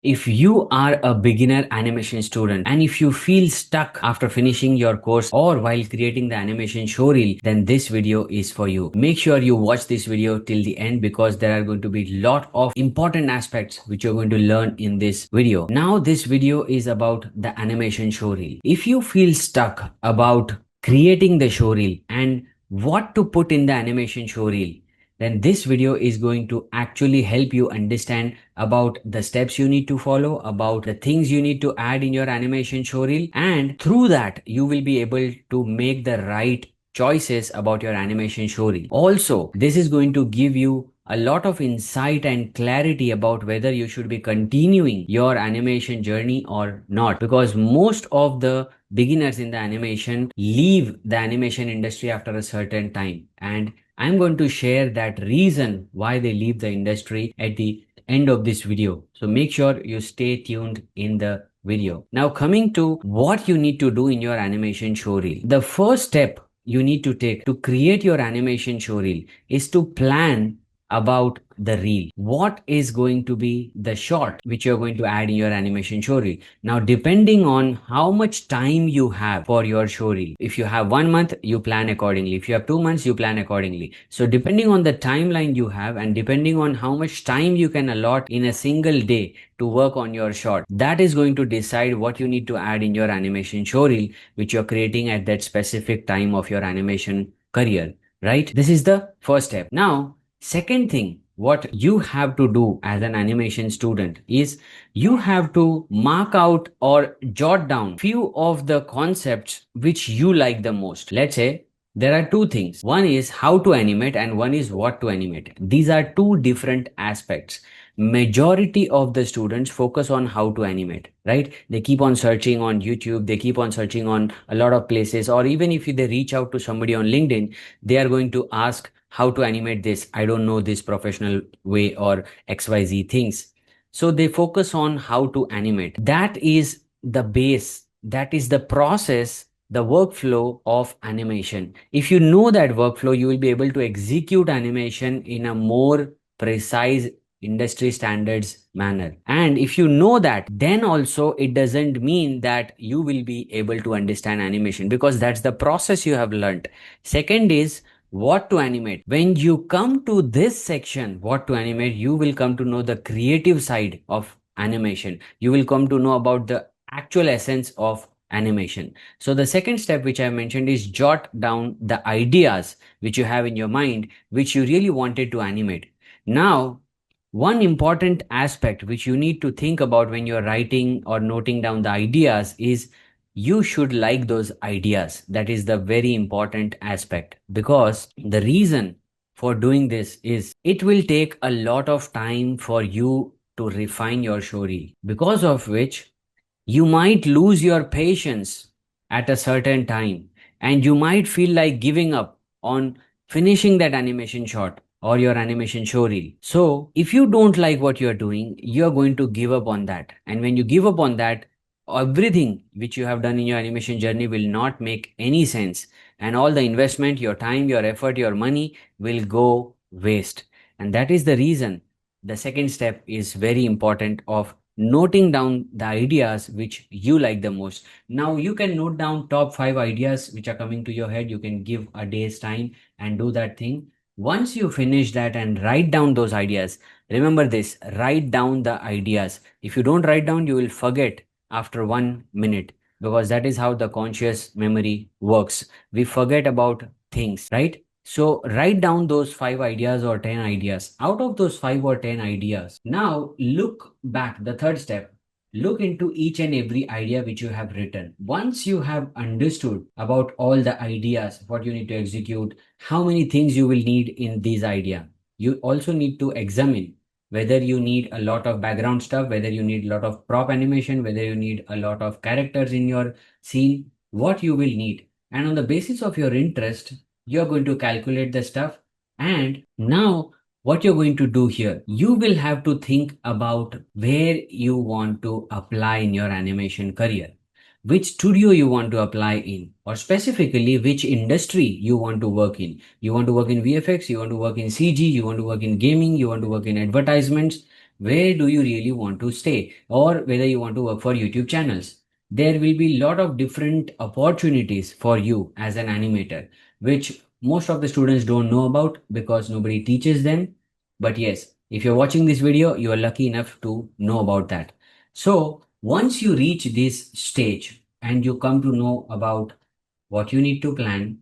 If you are a beginner animation student and if you feel stuck after finishing your course or while creating the animation showreel, then this video is for you. Make sure you watch this video till the end because there are going to be a lot of important aspects which you're going to learn in this video. Now this video is about the animation showreel. If you feel stuck about creating the showreel and what to put in the animation showreel, then this video is going to actually help you understand about the steps you need to follow, about the things you need to add in your animation showreel, and through that you will be able to make the right choices about your animation showreel. Also, this is going to give you a lot of insight and clarity about whether you should be continuing your animation journey or not, because most of the beginners in the animation leave the animation industry after a certain time, and I'm going to share that reason why they leave the industry at the end of this video. So make sure you stay tuned in the video. Now coming to what you need to do in your animation showreel. The first step you need to take to create your animation showreel is to plan about the reel. What is going to be the shot which you're going to add in your animation showreel? Now, depending on how much time you have for your showreel, if you have 1 month, you plan accordingly. If you have 2 months, you plan accordingly. So depending on the timeline you have and depending on how much time you can allot in a single day to work on your shot, that is going to decide what you need to add in your animation showreel, which you're creating at that specific time of your animation career, right? This is the first step. Now, second thing, what you have to do as an animation student is you have to mark out or jot down few of the concepts which you like the most. Let's say there are two things. One is how to animate and one is what to animate. These are two different aspects. Majority of the students focus on how to animate, right? They keep on searching on YouTube, they keep on searching on a lot of places, or even if they reach out to somebody on LinkedIn, they are going to ask how to animate this. I don't know this professional way or XYZ things. So they focus on how to animate. That is the base, that is the process, the workflow of animation. If you know that workflow, you will be able to execute animation in a more precise industry standards manner. And if you know that, then also it doesn't mean that you will be able to understand animation because that's the process you have learned. Second is what to animate. When you come to this section, what to animate, you will come to know the creative side of animation. You will come to know about the actual essence of animation. So the second step which I mentioned is jot down the ideas which you have in your mind which you really wanted to animate. Now, one important aspect which you need to think about when you're writing or noting down the ideas is you should like those ideas. That is the very important aspect, because the reason for doing this is it will take a lot of time for you to refine your showreel, because of which you might lose your patience at a certain time and you might feel like giving up on finishing that animation shot or your animation showreel. So if you don't like what you're doing, you're going to give up on that. And when you give up on that, everything which you have done in your animation journey will not make any sense. And all the investment, your time, your effort, your money will go waste. And that is the reason the second step is very important of noting down the ideas which you like the most. Now you can note down top 5 ideas which are coming to your head. You can give a day's time and do that thing. Once you finish that and write down those ideas, remember this, write down the ideas. If you don't write down, you will forget after 1 minute, because that is how the conscious memory works. We forget about things, right? So write down those 5 ideas or 10 ideas. Out of those 5 or 10 ideas, now look back. The third step, look into each and every idea which you have written. Once you have understood about all the ideas, what you need to execute, how many things you will need in these idea, you also need to examine whether you need a lot of background stuff, whether you need a lot of prop animation, whether you need a lot of characters in your scene, what you will need. And on the basis of your interest, you're going to calculate the stuff. And now what you're going to do here, you will have to think about where you want to apply in your animation career, which studio you want to apply in, or specifically which industry you want to work in. You want to work in VFX, you want to work in CG, you want to work in gaming, you want to work in advertisements. where do you really want to stay, or whether you want to work for YouTube channels. There will be a lot of different opportunities for you as an animator, which most of the students don't know about because nobody teaches them. But yes, if you're watching this video, you are lucky enough to know about that. So once you reach this stage and you come to know about what you need to plan,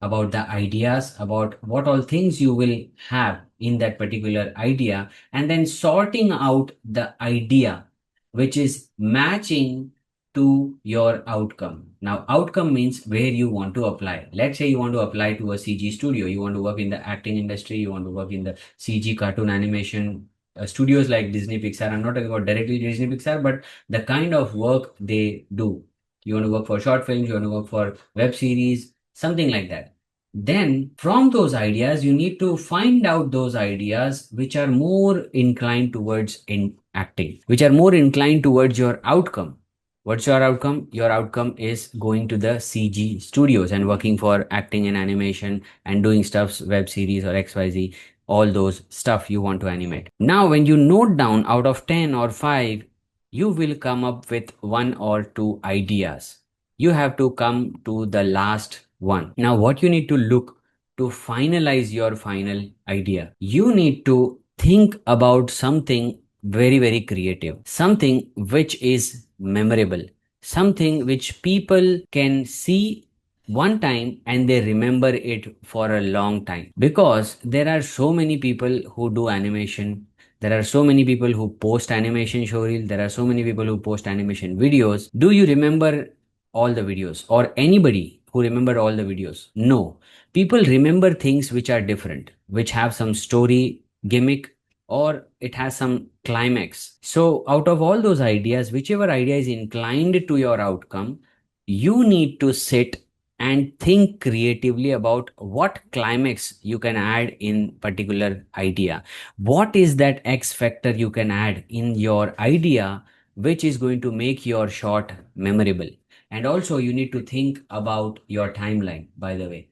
about the ideas, about what all things you will have in that particular idea, and then sorting out the idea which is matching to your outcome. Now, outcome means where you want to apply. Let's say you want to apply to a CG studio, you want to work in the acting industry, you want to work in the CG cartoon animation studios like Disney Pixar. I'm not talking about directly Disney Pixar, but the kind of work they do. You want to work for short films, you want to work for web series, something like that. Then, from those ideas, you need to find out those ideas which are more inclined towards in acting, which are more inclined towards your outcome. What's your outcome? Your outcome is going to the CG studios and working for acting and animation and doing stuffs, web series or XYZ, all those stuff you want to animate. Now, when you note down out of 10 or 5, you will come up with one or two ideas. You have to come to the last one. Now, what you need to look to finalize your final idea, you need to think about something very, very creative, something which is memorable, something which people can see one time and they remember it for a long time. Because there are so many people who do animation, there are so many people who post animation showreel, there are so many people who post animation videos. Do you remember all the videos, or anybody who remember all the videos? No. People remember things which are different, which have some story gimmick, or it has some climax. So out of all those ideas, whichever idea is inclined to your outcome, you need to sit and think creatively about what climax you can add in particular idea. What is that X factor you can add in your idea which is going to make your shot memorable? And also you need to think about your timeline, by the way.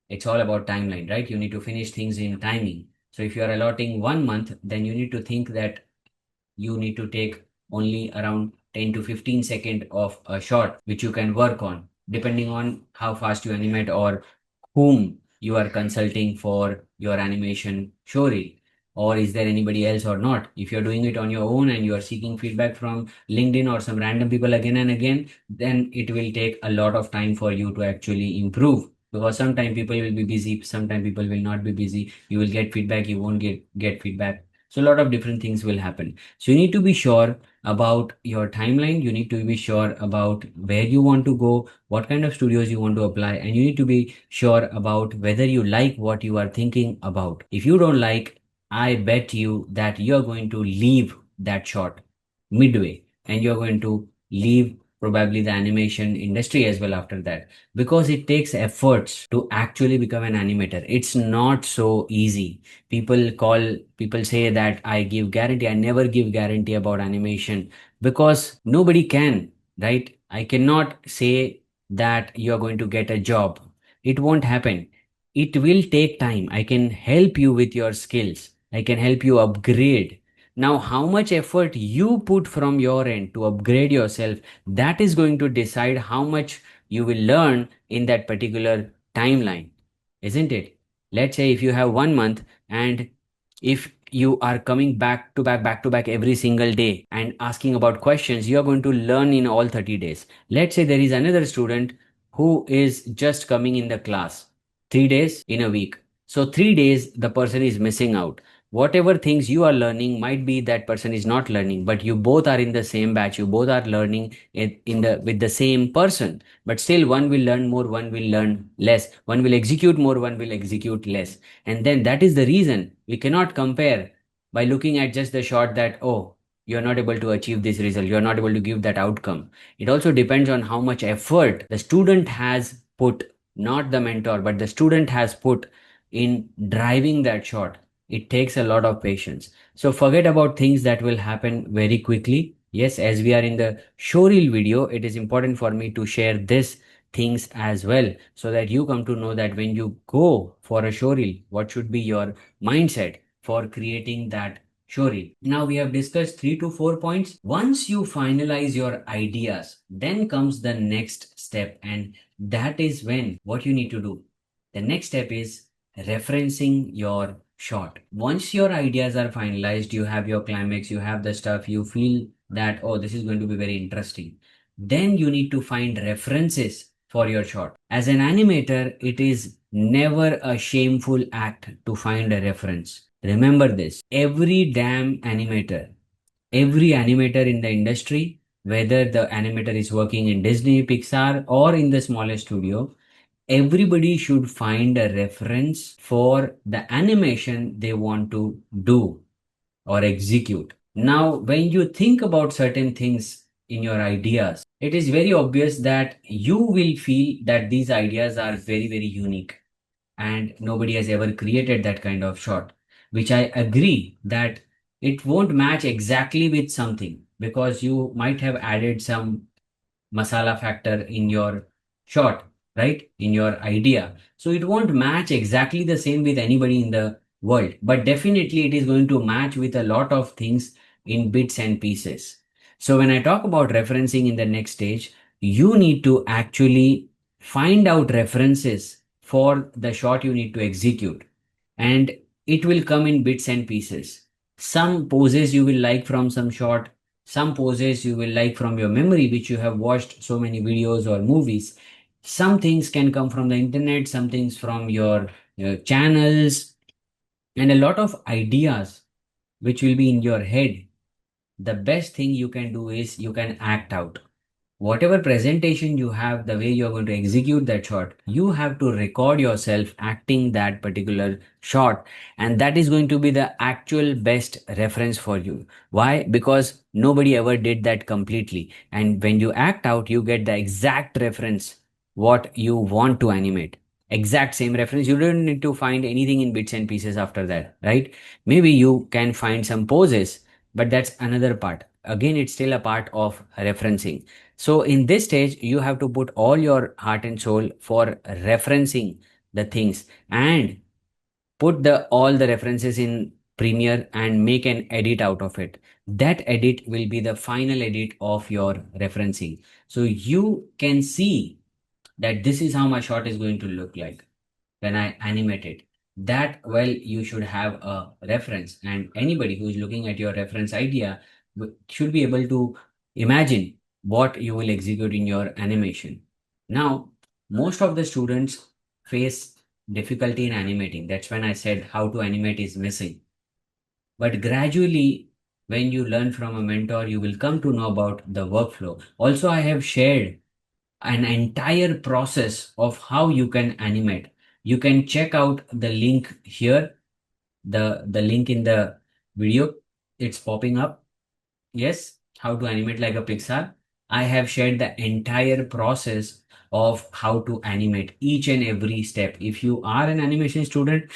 It's all about timeline, right? You need to finish things in timing. So if you are allotting 1 month, then you need to think that you need to take only around 10 to 15 second of a shot which you can work on depending on how fast you animate or whom you are consulting for your animation showreel, or is there anybody else or not. If you're doing it on your own and you are seeking feedback from LinkedIn or some random people again and again, then it will take a lot of time for you to actually improve, because sometimes people will be busy, sometimes people will not be busy, you will get feedback, you won't get feedback. So a lot of different things will happen. So you need to be sure about your timeline. You need to be sure about where you want to go, what kind of studios you want to apply, and you need to be sure about whether you like what you are thinking about. If you don't like, I bet you that you're going to leave that shot midway and you're going to leave probably the animation industry as well after that, because it takes efforts to actually become an animator. It's not so easy. People say that I give guarantee. I never give guarantee about animation because nobody can, right? I cannot say that you're going to get a job. It won't happen. It will take time. I can help you with your skills. I can help you upgrade. Now, how much effort you put from your end to upgrade yourself, that is going to decide how much you will learn in that particular timeline, isn't it? Let's say if you have 1 month, and if you are coming back to back every single day and asking about questions, you are going to learn in all 30 days. Let's say there is another student who is just coming in the class 3 days in a week. So 3 days the person is missing out. Whatever things you are learning might be that person is not learning, but you both are in the same batch, you both are learning in the with the same person, but still one will learn more, one will learn less, one will execute more, one will execute less. And then that is the reason we cannot compare by looking at just the shot that, oh, you're not able to achieve this result, you're not able to give that outcome. It also depends on how much effort the student has put, not the mentor, but the student has put in driving that shot. It takes a lot of patience. So forget about things that will happen very quickly. Yes, as we are in the showreel video, it is important for me to share this things as well, so that you come to know that when you go for a showreel, what should be your mindset for creating that Showreel. Now we have discussed 3 to 4 points. Once you finalize your ideas, then comes the next step, and that is when what you need to do. The next step is referencing your shot. Once your ideas are finalized, you have your climax, you have the stuff, you feel that, oh, this is going to be very interesting. Then you need to find references for your shot. As an animator, it is never a shameful act to find a reference. Remember this, every animator in the industry, whether the animator is working in Disney, Pixar, or in the smallest studio, everybody should find a reference for the animation they want to do or execute. Now, when you think about certain things in your ideas, it is very obvious that you will feel that these ideas are very, very unique and nobody has ever created that kind of shot, which I agree that it won't match exactly with something because you might have added some masala factor in your shot, right? In your idea. So it won't match exactly the same with anybody in the world, but definitely it is going to match with a lot of things in bits and pieces. So when I talk about referencing in the next stage, you need to actually find out references for the shot you need to execute, and it will come in bits and pieces. Some poses you will like from some shot, some poses you will like from your memory, which you have watched so many videos or movies. Some things can come from the internet, some things from your channels, and a lot of ideas which will be in your head. The best thing you can do is you can act out whatever presentation you have, the way you're going to execute that shot, you have to record yourself acting that particular shot. And that is going to be the actual best reference for you. Why? Because nobody ever did that completely. And when you act out, you get the exact reference, what you want to animate. Exact same reference. You don't need to find anything in bits and pieces after that, right? Maybe you can find some poses, but that's another part. Again, it's still a part of referencing. So in this stage, you have to put all your heart and soul for referencing the things and put the all the references in Premiere and make an edit out of it. That edit will be the final edit of your referencing. So you can see that this is how my shot is going to look like when I animate it. That well, you should have a reference, and anybody who is looking at your reference idea should be able to imagine what you will execute in your animation. Now, most of the students face difficulty in animating. That's when I said how to animate is missing. But gradually, when you learn from a mentor, you will come to know about the workflow. Also, I have shared an entire process of how you can animate. You can check out the link here, the link in the video. It's popping up. Yes, how to animate like a Pixar. I have shared the entire process of how to animate each and every step. If you are an animation student,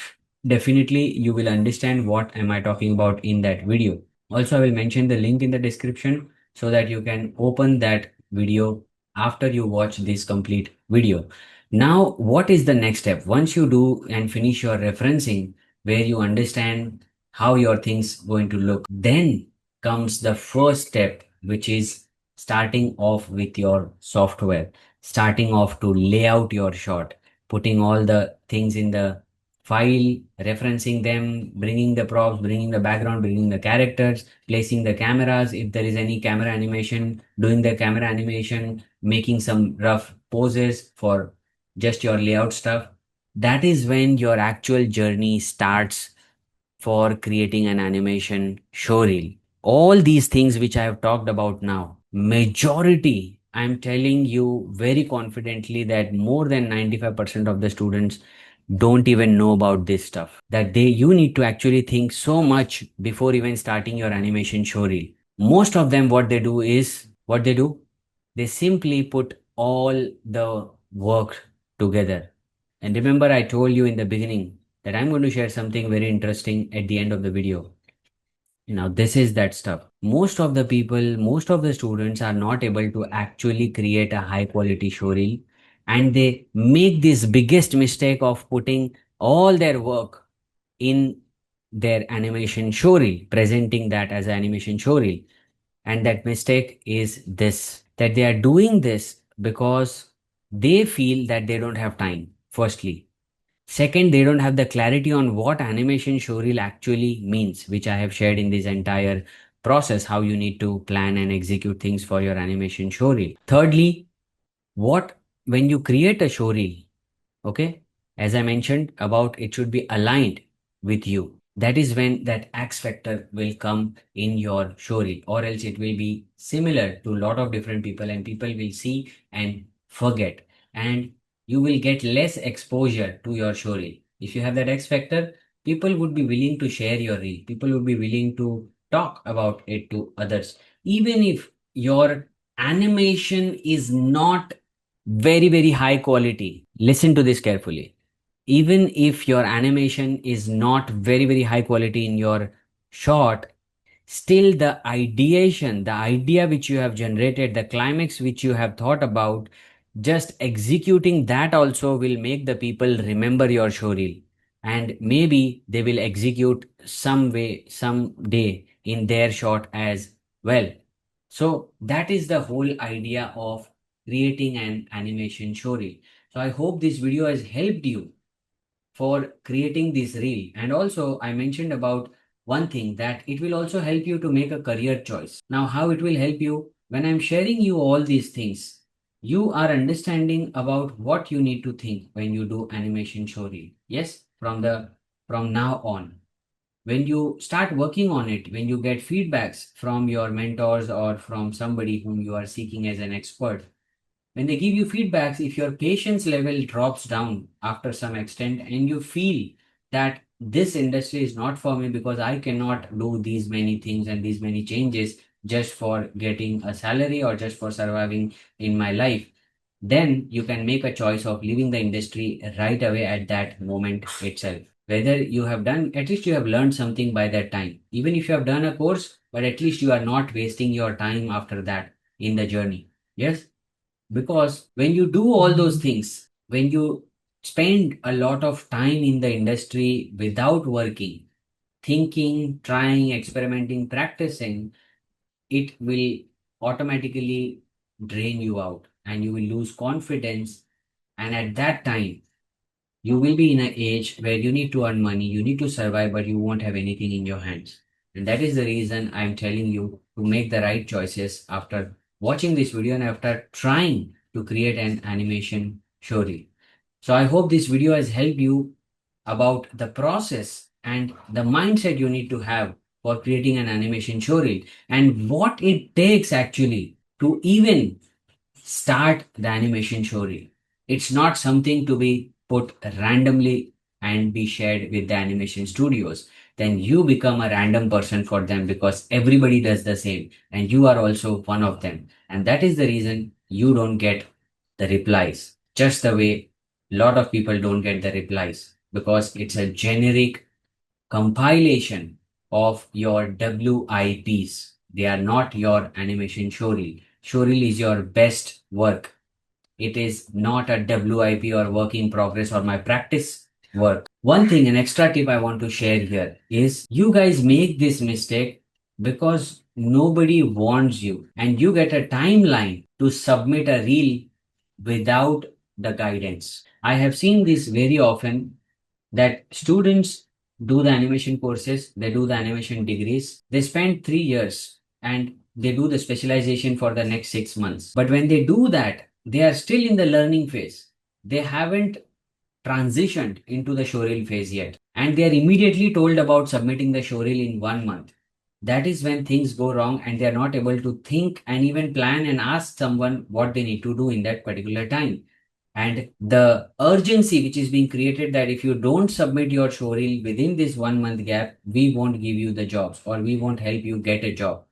definitely you will understand what am I talking about in that video. Also, I will mention the link in the description so that you can open that video after you watch this complete video. Now, what is the next step? Once you do and finish your referencing, where you understand how your things going to look, then comes the first step, which is starting off with your software, starting off to lay out your shot, putting all the things in the file, referencing them, bringing the props, bringing the background, bringing the characters, placing the cameras, if there is any camera animation, doing the camera animation, making some rough poses for just your layout stuff. That is when your actual journey starts for creating an animation showreel. All these things which I have talked about now, majority, I'm telling you very confidently that more than 95% of the students don't even know about this stuff. That you need to actually think so much before even starting your animation showreel. Most of them, what they do, they simply put all the work together. And remember, I told you in the beginning that I'm going to share something very interesting at the end of the video. Now, this is that stuff. Most of the people, most of the students are not able to actually create a high quality showreel, and they make this biggest mistake of putting all their work in their animation showreel, presenting that as an animation showreel. And that mistake is this, that they are doing this because they feel that they don't have time, firstly. Second, they don't have the clarity on what animation showreel actually means, which I have shared in this entire process, how you need to plan and execute things for your animation showreel. Thirdly, what when you create a showreel, okay, as I mentioned about it should be aligned with you. That is when that X factor will come in your showreel, or else it will be similar to a lot of different people, and people will see and forget, and you will get less exposure to your showreel. If you have that X factor, people would be willing to share your reel, people would be willing to talk about it to others, even if your animation is not very high quality. Listen to this carefully. Even if your animation is not very high quality in your short, still the ideation, the idea which you have generated, the climax which you have thought about, just executing that also will make the people remember your showreel, and maybe they will execute some way some day in their short as well. So that is the whole idea of creating an animation showreel. So I hope this video has helped you for creating this reel. And also, I mentioned about one thing, that it will also help you to make a career choice. Now, how it will help you? When I'm sharing you all these things, you are understanding about what you need to think when you do animation showreel. Yes, from now on. When you start working on it, when you get feedbacks from your mentors or from somebody whom you are seeking as an expert, when they give you feedbacks, if your patience level drops down after some extent and you feel that this industry is not for me because I cannot do these many things and these many changes just for getting a salary or just for surviving in my life, then you can make a choice of leaving the industry right away at that moment itself. Whether you have done, at least you have learned something by that time. Even if you have done a course, but at least you are not wasting your time after that in the journey. Yes? Because when you do all those things, when you spend a lot of time in the industry without working, thinking, trying, experimenting, practicing, it will automatically drain you out and you will lose confidence. And at that time, you will be in an age where you need to earn money, you need to survive, but you won't have anything in your hands. And that is the reason I'm telling you to make the right choices after watching this video and after trying to create an animation showreel. So I hope this video has helped you about the process and the mindset you need to have for creating an animation showreel and what it takes actually to even start the animation showreel. It's not something to be put randomly and be shared with the animation studios. Then you become a random person for them because everybody does the same and you are also one of them. And that is the reason you don't get the replies. Just the way a lot of people don't get the replies because it's a generic compilation of your WIPs. They are not your animation showreel. Showreel is your best work. It is not a WIP or work in progress or my practice work. One thing, an extra tip I want to share here is you guys make this mistake because nobody warns you and you get a timeline to submit a reel without the guidance. I have seen this very often that students do the animation courses, they do the animation degrees, they spend 3 years and they do the specialization for the next 6 months. But when they do that, they are still in the learning phase. They haven't transitioned into the showreel phase yet. And they are immediately told about submitting the showreel in 1 month. That is when things go wrong and they are not able to think and even plan and ask someone what they need to do in that particular time. And the urgency which is being created that if you don't submit your showreel within this 1 month gap, we won't give you the jobs or we won't help you get a job.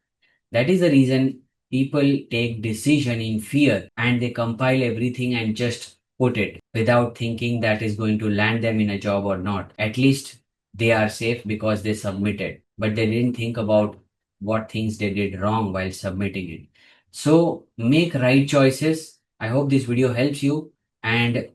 That is the reason people take decision in fear and they compile everything and just put it without thinking that is going to land them in a job or not. At least they are safe because they submitted, but they didn't think about what things they did wrong while submitting it. So make right choices. I hope this video helps you and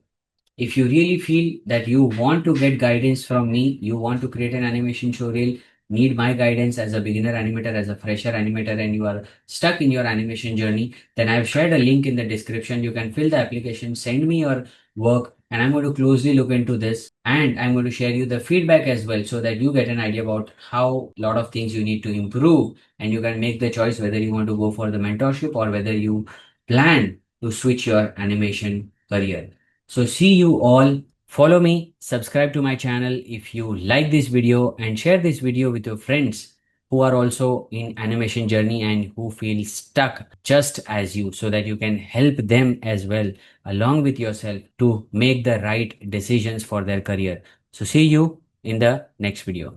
If you really feel that you want to get guidance from me, you want to create an animation showreel, need my guidance as a beginner animator, as a fresher animator, and you are stuck in your animation journey, then I've shared a link in the description. You can fill the application, send me your work, and I'm going to closely look into this. And I'm going to share you the feedback as well so that you get an idea about how a lot of things you need to improve, and you can make the choice whether you want to go for the mentorship or whether you plan to switch your animation career. So see you all. Follow me, subscribe to my channel if you like this video, and share this video with your friends who are also in animation journey and who feel stuck just as you, so that you can help them as well along with yourself to make the right decisions for their career. So see you in the next video.